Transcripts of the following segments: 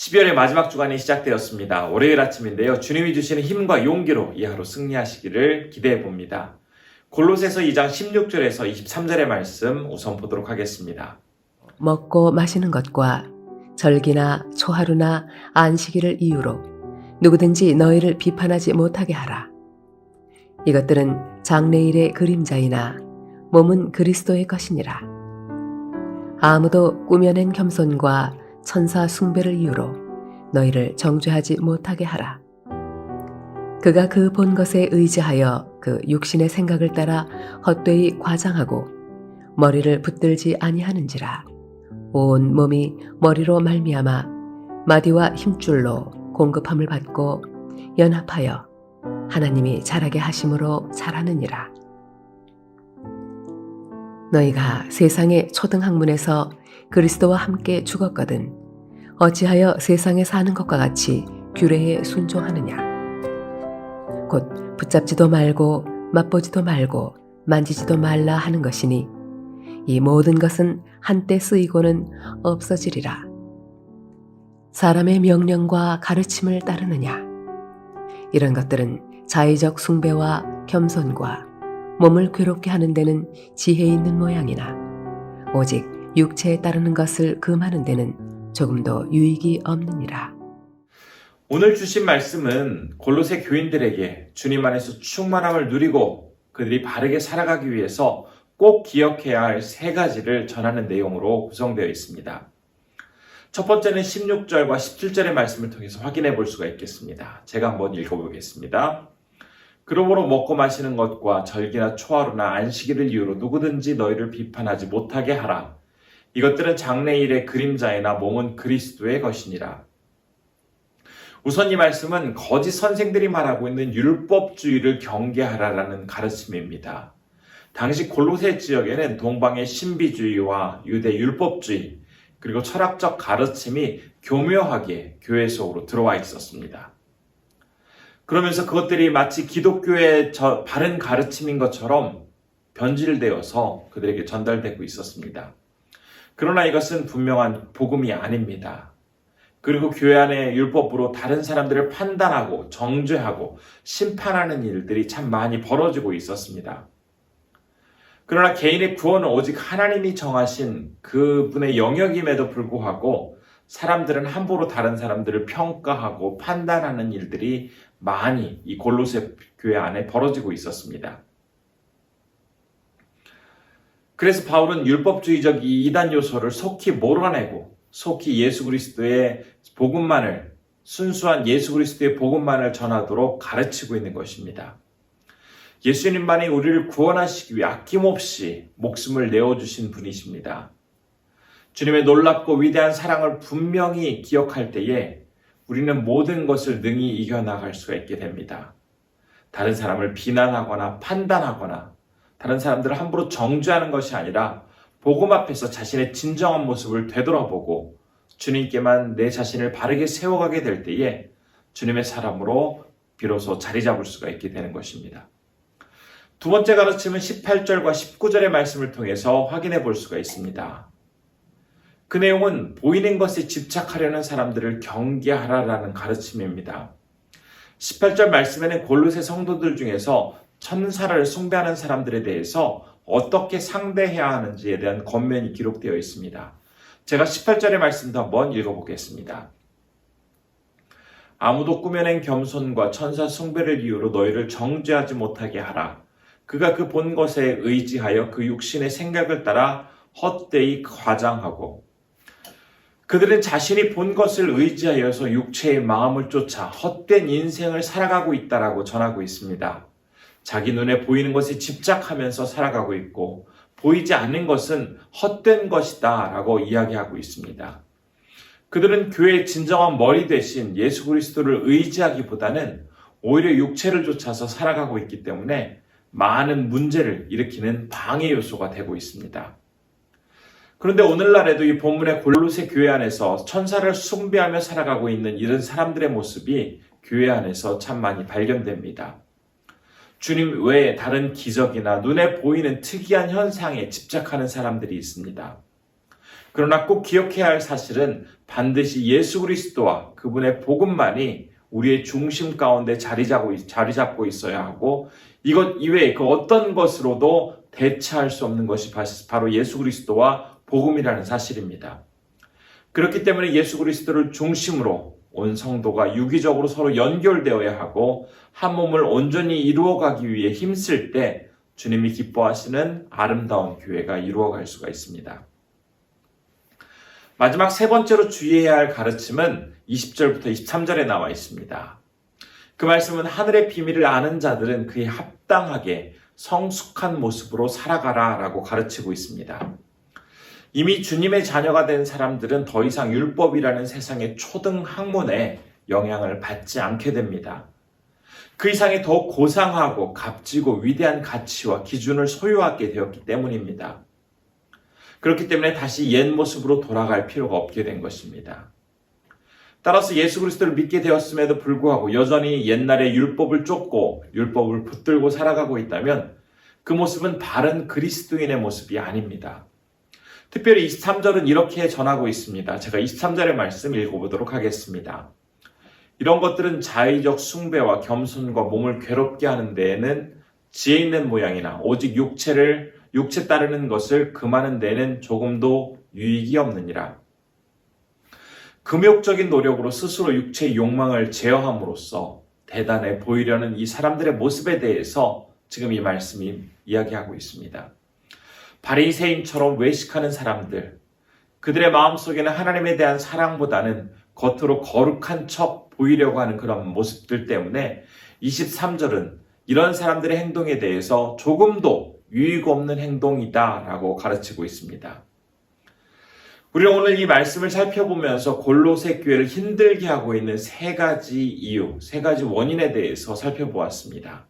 12월의 마지막 주간이 시작되었습니다. 월요일 아침인데요. 주님이 주시는 힘과 용기로 이 하루 승리하시기를 기대해 봅니다. 골로새서 2장 16절에서 23절의 말씀 우선 보도록 하겠습니다. 먹고 마시는 것과 절기나 초하루나 안식일을 이유로 누구든지 너희를 비판하지 못하게 하라. 이것들은 장래일의 그림자이나 몸은 그리스도의 것이니라. 아무도 꾸며낸 겸손과 천사 숭배를 이유로 너희를 정죄하지 못하게 하라. 그가 그 본 것에 의지하여 그 육신의 생각을 따라 헛되이 과장하고 머리를 붙들지 아니하는지라. 온 몸이 머리로 말미암아 마디와 힘줄로 공급함을 받고 연합하여 하나님이 자라게 하심으로 자라느니라. 너희가 세상의 초등학문에서 그리스도와 함께 죽었거든 어찌하여 세상에 사는 것과 같이 규례에 순종하느냐. 곧 붙잡지도 말고 맛보지도 말고 만지지도 말라 하는 것이니 이 모든 것은 한때 쓰이고는 없어지리라. 사람의 명령과 가르침을 따르느냐. 이런 것들은 자의적 숭배와 겸손과 몸을 괴롭게 하는 데는 지혜 있는 모양이나 오직 육체에 따르는 것을 금하는 데는 조금도 유익이 없느니라. 오늘 주신 말씀은 골로새 교인들에게 주님 안에서 충만함을 누리고 그들이 바르게 살아가기 위해서 꼭 기억해야 할 세 가지를 전하는 내용으로 구성되어 있습니다. 첫 번째는 16절과 17절의 말씀을 통해서 확인해 볼 수가 있겠습니다. 제가 한번 읽어보겠습니다. 그러므로 먹고 마시는 것과 절기나 초하루나 안식일을 이유로 누구든지 너희를 비판하지 못하게 하라. 이것들은 장래일의 그림자이나 몸은 그리스도의 것이니라. 우선 이 말씀은 거짓 선생들이 말하고 있는 율법주의를 경계하라라는 가르침입니다. 당시 골로새 지역에는 동방의 신비주의와 유대 율법주의 그리고 철학적 가르침이 교묘하게 교회 속으로 들어와 있었습니다. 그러면서 그것들이 마치 기독교의 바른 가르침인 것처럼 변질되어서 그들에게 전달되고 있었습니다. 그러나 이것은 분명한 복음이 아닙니다. 그리고 교회 안의 율법으로 다른 사람들을 판단하고 정죄하고 심판하는 일들이 참 많이 벌어지고 있었습니다. 그러나 개인의 구원은 오직 하나님이 정하신 그분의 영역임에도 불구하고 사람들은 함부로 다른 사람들을 평가하고 판단하는 일들이 많이 이 골로새 교회 안에 벌어지고 있었습니다. 그래서 바울은 율법주의적 이 이단 요소를 속히 몰아내고 속히 예수 그리스도의 복음만을 순수한 예수 그리스도의 복음만을 전하도록 가르치고 있는 것입니다. 예수님만이 우리를 구원하시기 위해 아낌없이 목숨을 내어주신 분이십니다. 주님의 놀랍고 위대한 사랑을 분명히 기억할 때에 우리는 모든 것을 능히 이겨나갈 수가 있게 됩니다. 다른 사람을 비난하거나 판단하거나 다른 사람들을 함부로 정죄하는 것이 아니라 복음 앞에서 자신의 진정한 모습을 되돌아보고 주님께만 내 자신을 바르게 세워가게 될 때에 주님의 사람으로 비로소 자리 잡을 수가 있게 되는 것입니다. 두 번째 가르침은 18절과 19절의 말씀을 통해서 확인해 볼 수가 있습니다. 그 내용은 보이는 것에 집착하려는 사람들을 경계하라라는 가르침입니다. 18절 말씀에는 골로새 성도들 중에서 천사를 숭배하는 사람들에 대해서 어떻게 상대해야 하는지에 대한 권면이 기록되어 있습니다. 제가 18절의 말씀도 한번 읽어보겠습니다. 아무도 꾸며낸 겸손과 천사 숭배를 이유로 너희를 정죄하지 못하게 하라. 그가 그 본 것에 의지하여 그 육신의 생각을 따라 헛되이 과장하고 그들은 자신이 본 것을 의지하여서 육체의 마음을 쫓아 헛된 인생을 살아가고 있다라고 전하고 있습니다. 자기 눈에 보이는 것에 집착하면서 살아가고 있고 보이지 않는 것은 헛된 것이다 라고 이야기하고 있습니다. 그들은 교회의 진정한 머리 대신 예수 그리스도를 의지하기보다는 오히려 육체를 쫓아서 살아가고 있기 때문에 많은 문제를 일으키는 방해 요소가 되고 있습니다. 그런데 오늘날에도 이 본문의 골로새 교회 안에서 천사를 숭배하며 살아가고 있는 이런 사람들의 모습이 교회 안에서 참 많이 발견됩니다. 주님 외에 다른 기적이나 눈에 보이는 특이한 현상에 집착하는 사람들이 있습니다. 그러나 꼭 기억해야 할 사실은 반드시 예수 그리스도와 그분의 복음만이 우리의 중심 가운데 자리 잡고 있어야 하고, 이것 이외에 그 어떤 것으로도 대체할 수 없는 것이 바로 예수 그리스도와 복음이라는 사실입니다. 그렇기 때문에 예수 그리스도를 중심으로 온 성도가 유기적으로 서로 연결되어야 하고, 한 몸을 온전히 이루어가기 위해 힘쓸 때 주님이 기뻐하시는 아름다운 교회가 이루어갈 수가 있습니다. 마지막 세 번째로 주의해야 할 가르침은 20절부터 23절에 나와 있습니다. 그 말씀은 하늘의 비밀을 아는 자들은 그에 합당하게 성숙한 모습으로 살아가라 라고 가르치고 있습니다. 이미 주님의 자녀가 된 사람들은 더 이상 율법이라는 세상의 초등 학문에 영향을 받지 않게 됩니다. 그 이상의 더 고상하고 값지고 위대한 가치와 기준을 소유하게 되었기 때문입니다. 그렇기 때문에 다시 옛 모습으로 돌아갈 필요가 없게 된 것입니다. 따라서 예수 그리스도를 믿게 되었음에도 불구하고 여전히 옛날의 율법을 쫓고 율법을 붙들고 살아가고 있다면 그 모습은 바른 그리스도인의 모습이 아닙니다. 특별히 23절은 이렇게 전하고 있습니다. 제가 23절의 말씀 읽어보도록 하겠습니다. 이런 것들은 자의적 숭배와 겸손과 몸을 괴롭게 하는 데에는 지혜 있는 모양이나 오직 육체 따르는 것을 금하는 데에는 조금도 유익이 없느니라. 금욕적인 노력으로 스스로 육체의 욕망을 제어함으로써 대단해 보이려는 이 사람들의 모습에 대해서 지금 이 말씀이 이야기하고 있습니다. 바리새인처럼 외식하는 사람들, 그들의 마음속에는 하나님에 대한 사랑보다는 겉으로 거룩한 척 보이려고 하는 그런 모습들 때문에 23절은 이런 사람들의 행동에 대해서 조금도 유익 없는 행동이다라고 가르치고 있습니다. 우리는 오늘 이 말씀을 살펴보면서 골로새 교회를 힘들게 하고 있는 세 가지 원인에 대해서 살펴보았습니다.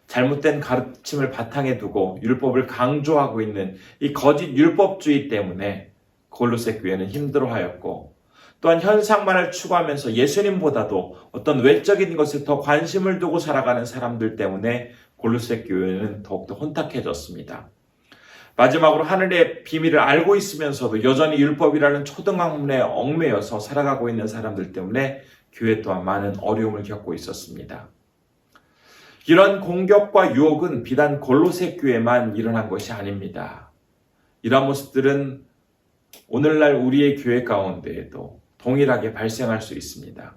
잘못된 가르침을 바탕에 두고 율법을 강조하고 있는 이 거짓 율법주의 때문에 골로새 교회는 힘들어하였고, 또한 현상만을 추구하면서 예수님보다도 어떤 외적인 것에 더 관심을 두고 살아가는 사람들 때문에 골로새 교회는 더욱더 혼탁해졌습니다. 마지막으로 하늘의 비밀을 알고 있으면서도 여전히 율법이라는 초등학문에 얽매여서 살아가고 있는 사람들 때문에 교회 또한 많은 어려움을 겪고 있었습니다. 이런 공격과 유혹은 비단 골로새 교회만 일어난 것이 아닙니다. 이러한 모습들은 오늘날 우리의 교회 가운데에도 동일하게 발생할 수 있습니다.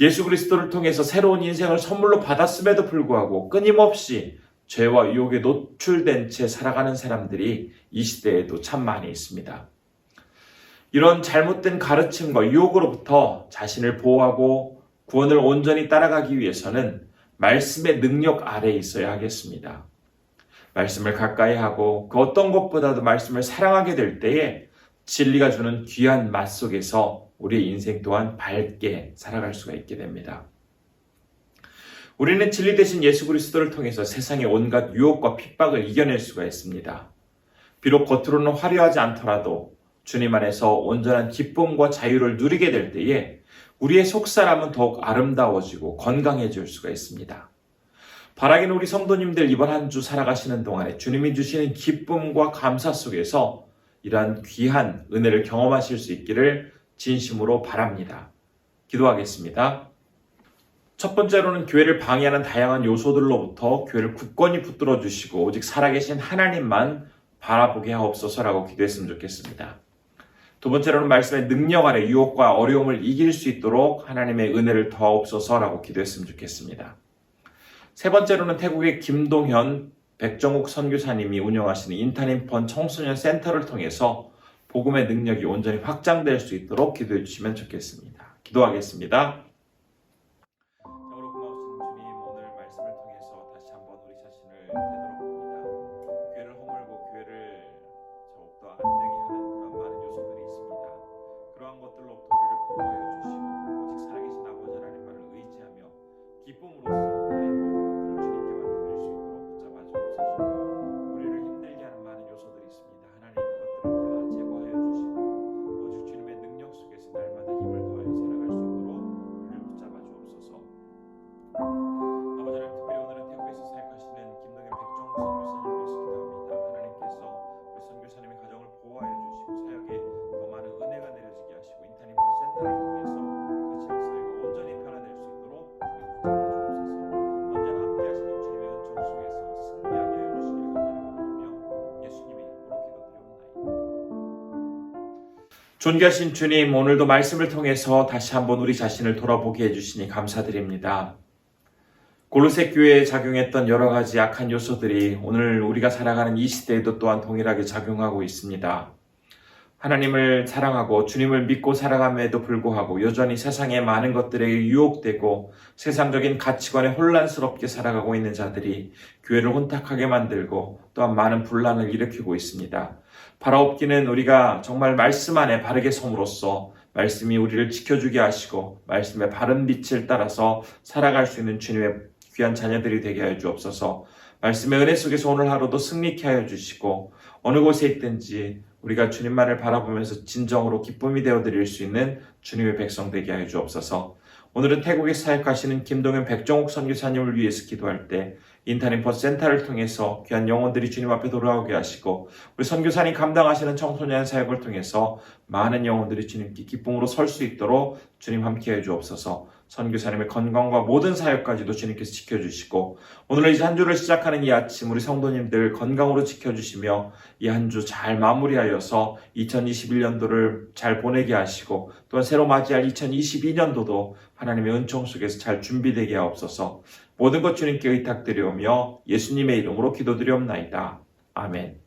예수 그리스도를 통해서 새로운 인생을 선물로 받았음에도 불구하고 끊임없이 죄와 유혹에 노출된 채 살아가는 사람들이 이 시대에도 참 많이 있습니다. 이런 잘못된 가르침과 유혹으로부터 자신을 보호하고 구원을 온전히 따라가기 위해서는 말씀의 능력 아래에 있어야 하겠습니다. 말씀을 가까이 하고 그 어떤 것보다도 말씀을 사랑하게 될 때에 진리가 주는 귀한 맛 속에서 우리의 인생 또한 밝게 살아갈 수가 있게 됩니다. 우리는 진리 대신 예수 그리스도를 통해서 세상의 온갖 유혹과 핍박을 이겨낼 수가 있습니다. 비록 겉으로는 화려하지 않더라도 주님 안에서 온전한 기쁨과 자유를 누리게 될 때에 우리의 속사람은 더욱 아름다워지고 건강해질 수가 있습니다. 바라기는 우리 성도님들 이번 한 주 살아가시는 동안에 주님이 주시는 기쁨과 감사 속에서 이러한 귀한 은혜를 경험하실 수 있기를 진심으로 바랍니다. 기도하겠습니다. 첫 번째로는 교회를 방해하는 다양한 요소들로부터 교회를 굳건히 붙들어 주시고 오직 살아계신 하나님만 바라보게 하옵소서라고 기도했으면 좋겠습니다. 두 번째로는 말씀의 능력 아래 유혹과 어려움을 이길 수 있도록 하나님의 은혜를 더하옵소서라고 기도했으면 좋겠습니다. 세 번째로는 태국의 김동현, 백정욱 선교사님이 운영하시는 인타님펀 청소년 센터를 통해서 복음의 능력이 온전히 확장될 수 있도록 기도해 주시면 좋겠습니다. 기도하겠습니다. 참으로 고마우신 주님, 오늘 말씀을 통해서 다시 한번 우리 자신을 되돌아봅니다. 교회를 허물고 교회를 더욱더 안 되게 하는 그런 많은 요소들이 있습니다. 그러한 것들로부터 우리를 보호하여 주시고 오직 살아계신 아버지 하나님만을 의지하며 기쁨으로써 나의 모든 것들을 주님께 맡길 수 있도록 붙잡아 주옵소서. 우리를 힘들게 하는 많은 요소들이 있습니다. 하나님 그것들을 다 제거하여 주시고 오직 주님의 능력 속에서 날마다 힘을 더하여 살아갈 수 있도록 존귀하신 주님, 오늘도 말씀을 통해서 다시 한번 우리 자신을 돌아보게 해주시니 감사드립니다. 골로새 교회에 작용했던 여러 가지 악한 요소들이 오늘 우리가 살아가는 이 시대에도 또한 동일하게 작용하고 있습니다. 하나님을 사랑하고 주님을 믿고 살아감에도 불구하고 여전히 세상의 많은 것들에 유혹되고 세상적인 가치관에 혼란스럽게 살아가고 있는 자들이 교회를 혼탁하게 만들고 또한 많은 분란을 일으키고 있습니다. 바라옵기는 우리가 정말 말씀 안에 바르게 섬으로써 말씀이 우리를 지켜주게 하시고 말씀의 바른 빛을 따라서 살아갈 수 있는 주님의 귀한 자녀들이 되게 하여 주옵소서. 말씀의 은혜 속에서 오늘 하루도 승리케 하여 주시고 어느 곳에 있든지 우리가 주님만을 바라보면서 진정으로 기쁨이 되어드릴 수 있는 주님의 백성 되게 하여 주옵소서. 오늘은 태국에 사역하시는 김동현 백종욱 선교사님을 위해서 기도할 때 인터넷 센터를 통해서 귀한 영혼들이 주님 앞에 돌아오게 하시고 우리 선교사님 감당하시는 청소년 사역을 통해서 많은 영혼들이 주님께 기쁨으로 설 수 있도록 주님 함께해 주옵소서. 선교사님의 건강과 모든 사역까지도 주님께서 지켜주시고 오늘 이 한 주를 시작하는 이 아침 우리 성도님들 건강으로 지켜주시며 이 한 주 잘 마무리하여서 2021년도를 잘 보내게 하시고 또한 새로 맞이할 2022년도도 하나님의 은총 속에서 잘 준비되게 하옵소서. 모든 것 주님께 의탁드리오며 예수님의 이름으로 기도드리옵나이다. 아멘.